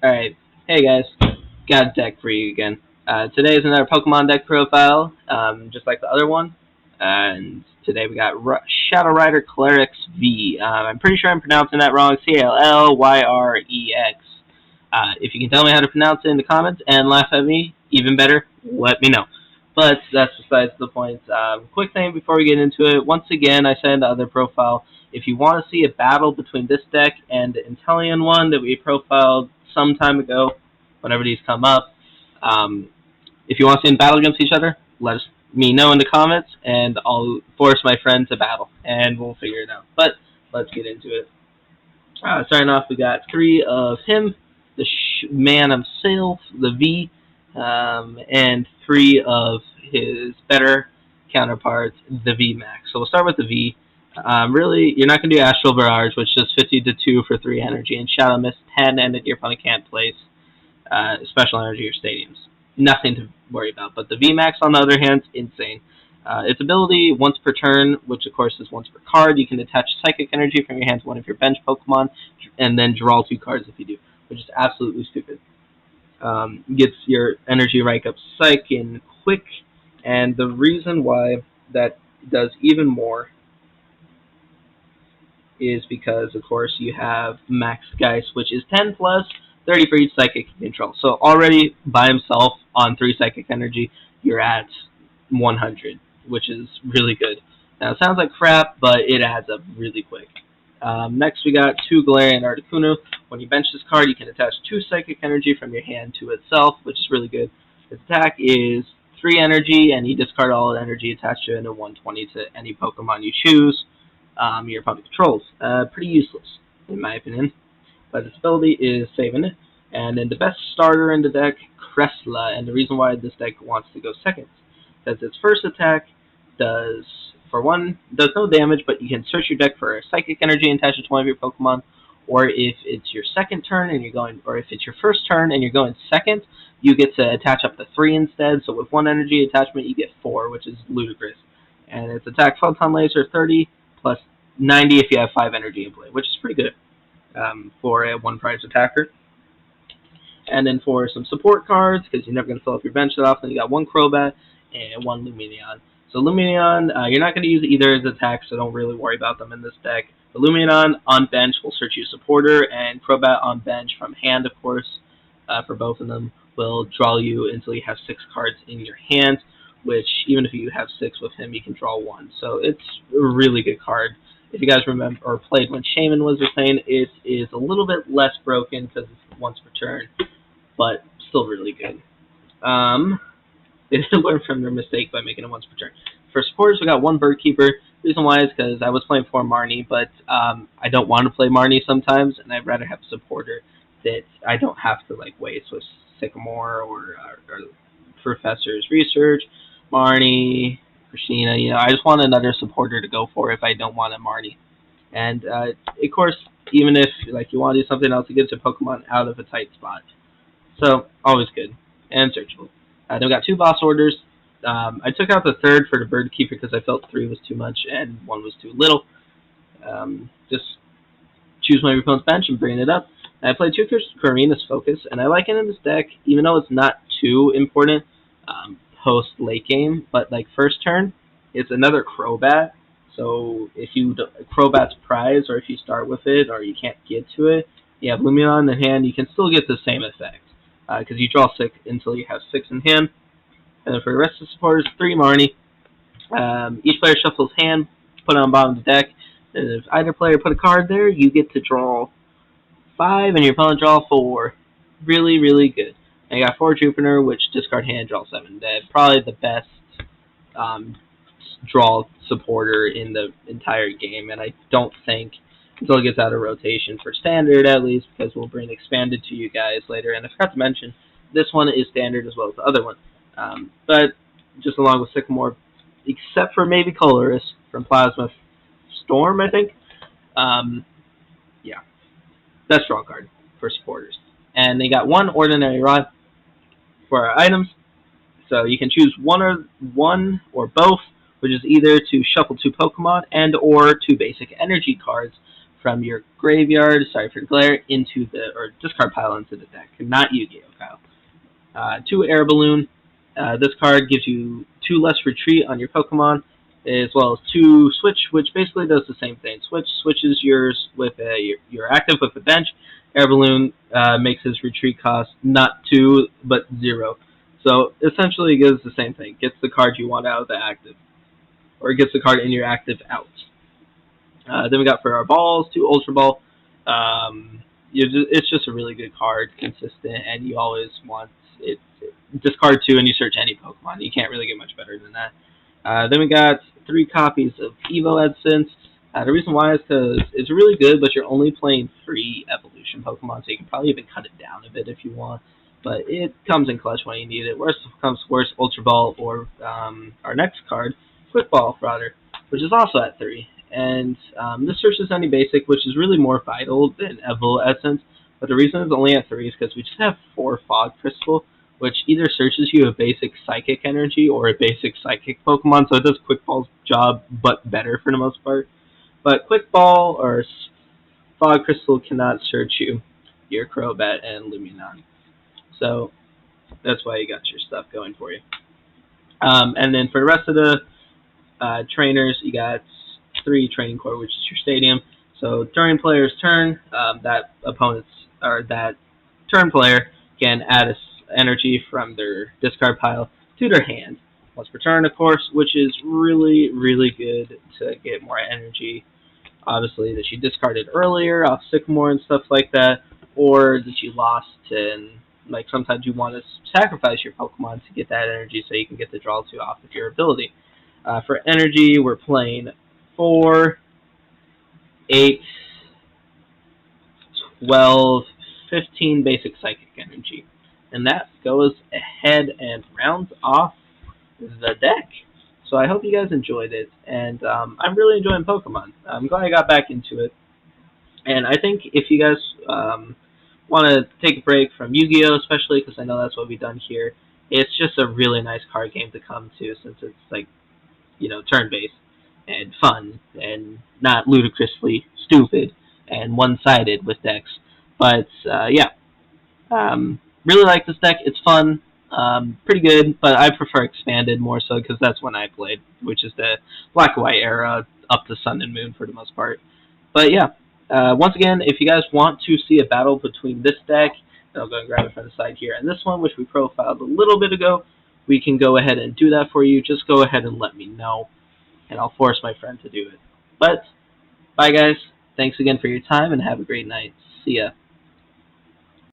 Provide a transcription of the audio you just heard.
Alright, hey guys, got a deck for you again. Today is another Pokemon deck profile, just like the other one. And today we got Shadow Rider Calyrex V. I'm pretty sure I'm pronouncing that wrong, Callyrx. If you can tell me how to pronounce it in the comments and laugh at me, even better, let me know. But that's besides the point. Quick thing before we get into it, once again, I said in the other profile, if you want to see a battle between this deck and the Inteleon one that we profiled some time ago, whenever these come up, if you want to see them battle against each other, let me know in the comments, and I'll force my friend to battle, and we'll figure it out. But let's get into it. Starting off, we got 3 of him, the man himself, the V, and 3 of his better counterparts, the VMAX. So we'll start with the V. Really, you're not going to do Astral Barrage, which does 50 to 2 for 3 energy, and Shadow Mist 10, and your opponent can't place special energy or stadiums. Nothing to worry about. But the VMAX, on the other hand, is insane. Its ability, once per turn, which of course is once per card, you can attach Psychic Energy from your hand to one of your bench Pokemon, and then draw 2 cards if you do, which is absolutely stupid. Gets your energy rank up Psych in quick, and the reason why that does even more is because, of course, you have Max Geist, which is 10 plus 30 for each Psychic control. So already by himself on 3 Psychic Energy, you're at 100, which is really good. Now, it sounds like crap, but it adds up really quick. Next, we got 2 Galarian Articuno. When you bench this card, you can attach 2 Psychic Energy from your hand to itself, which is really good. Its attack is 3 energy, and you discard all energy attached to it, and 120 to any Pokemon you choose your opponent controls. Pretty useless, in my opinion. But its ability is saving it. And then the best starter in the deck, Cressla. And the reason why this deck wants to go second is its first attack does no damage, but you can search your deck for a Psychic Energy and attach it to one of your Pokemon. Or if it's your second turn and if it's your first turn and you're going second, you get to attach up to 3 instead. So with 1 energy attachment, you get 4, which is ludicrous. And its attack Photon Laser 30 plus 90 if you have 5 energy in play, which is pretty good for a 1-prize attacker. And then for some support cards, because you're never going to fill up your bench that often, you got 1 Crobat and 1 Lumineon. So Lumineon, you're not going to use either of his attacks, so don't really worry about them in this deck. The Lumineon on bench will search you supporter, and Crobat on bench from hand, of course, for both of them, will draw you until you have 6 cards in your hand, which even if you have 6 with him, you can draw 1. So it's a really good card. If you guys remember or played when Shaman was playing, it is a little bit less broken because it's once per turn, but still really good. They didn't learn from their mistake by making it once per turn. For supporters, we got 1 Bird Keeper. The reason why is because I was playing for Marnie, but I don't want to play Marnie sometimes, and I'd rather have a supporter that I don't have to waste with Sycamore or Professor's Research, Marnie, Christina. I just want another supporter to go for if I don't want a Marnie. And of course, even if you want to do something else, it gets a Pokemon out of a tight spot. So always good and searchable. Then we got 2 boss orders. I took out the 3rd for the Bird Keeper because I felt 3 was too much and 1 was too little. Just choose my opponent's bench and bring it up. And I played 2 Karina's Focus, and I like it in this deck, even though it's not too important post late game. But first turn, it's another Crobat. So if you Crobat's prize, or if you start with it, or you can't get to it, you have Lumineon in hand, you can still get the same effect because you draw 6 until you have 6 in hand. And then for the rest of the supporters, 3 Marnie. Each player shuffles hand, put it on the bottom of the deck, and if either player put a card there, you get to draw 5, and your opponent draw 4. Really, really good. And you got 4 Jupiter, which discard hand, draw 7. That's probably the best draw supporter in the entire game, and I don't think until it gets out of rotation for standard, at least, because we'll bring expanded to you guys later. And I forgot to mention, this one is standard as well as the other one. But just along with Sycamore, except for maybe Colorus from Plasma Storm, I think. Yeah, best draw card for supporters. And they got 1 Ordinary Rod for our items. So you can choose one or both, which is either to shuffle 2 Pokemon and or 2 basic energy cards from your graveyard, sorry for glare, into the, or discard pile into the deck, not Yu-Gi-Oh! Kyle. 2 Air Balloon. This card gives you 2 less retreat on your Pokemon, as well as 2 Switch, which basically does the same thing. Switch switches yours with your active with a bench. Air Balloon makes his retreat cost not 2, but 0. So essentially it gives the same thing. Gets the card you want out of the active, or it gets the card in your active out. Then we got for our balls, 2 Ultra Ball. It's just a really good card, consistent, and you always want it. Discard 2 and you search any Pokemon. You can't really get much better than that. Then we got 3 copies of Evo Essence. The reason why is because it's really good, but you're only playing 3 evolution Pokemon, so you can probably even cut it down a bit if you want. But it comes in clutch when you need it. Worst comes worst, Ultra Ball, or our next card, Quick Ball Frauder, which is also at 3. And this searches any basic, which is really more vital than Evo Essence. But the reason it's only at 3 is because we just have 4 Fog Crystal, which either searches you a basic Psychic Energy or a basic Psychic Pokemon, so it does Quick Ball's job, but better for the most part. But Quick Ball or Fog Crystal cannot search you your Crobat and Luminon. So that's why you got your stuff going for you. And then for the rest of the trainers, you got 3 Training Core, which is your Stadium. So during player's turn, that turn player can add energy from their discard pile to their hand once per turn, of course, which is really, really good to get more energy, obviously, that you discarded earlier off Sycamore and stuff like that, or that you lost, and like sometimes you want to sacrifice your Pokemon to get that energy so you can get the draw 2 off of your ability. For energy, we're playing 4, 8, 12, 15 basic Psychic Energy. And that goes ahead and rounds off the deck. So I hope you guys enjoyed it, and I'm really enjoying Pokemon. I'm glad I got back into it. And I think if you guys want to take a break from Yu-Gi-Oh!, especially because I know that's what we've done here, it's just a really nice card game to come to, since it's like, turn-based and fun and not ludicrously stupid and one-sided with decks. But yeah. Really like this deck. It's fun, pretty good, but I prefer Expanded more so because that's when I played, which is the Black and White era up to Sun and Moon for the most part. But yeah, once again, if you guys want to see a battle between this deck, and I'll go and grab it from the side here, and this one, which we profiled a little bit ago, we can go ahead and do that for you. Just go ahead and let me know, and I'll force my friend to do it. But, bye guys. Thanks again for your time, and have a great night. See ya.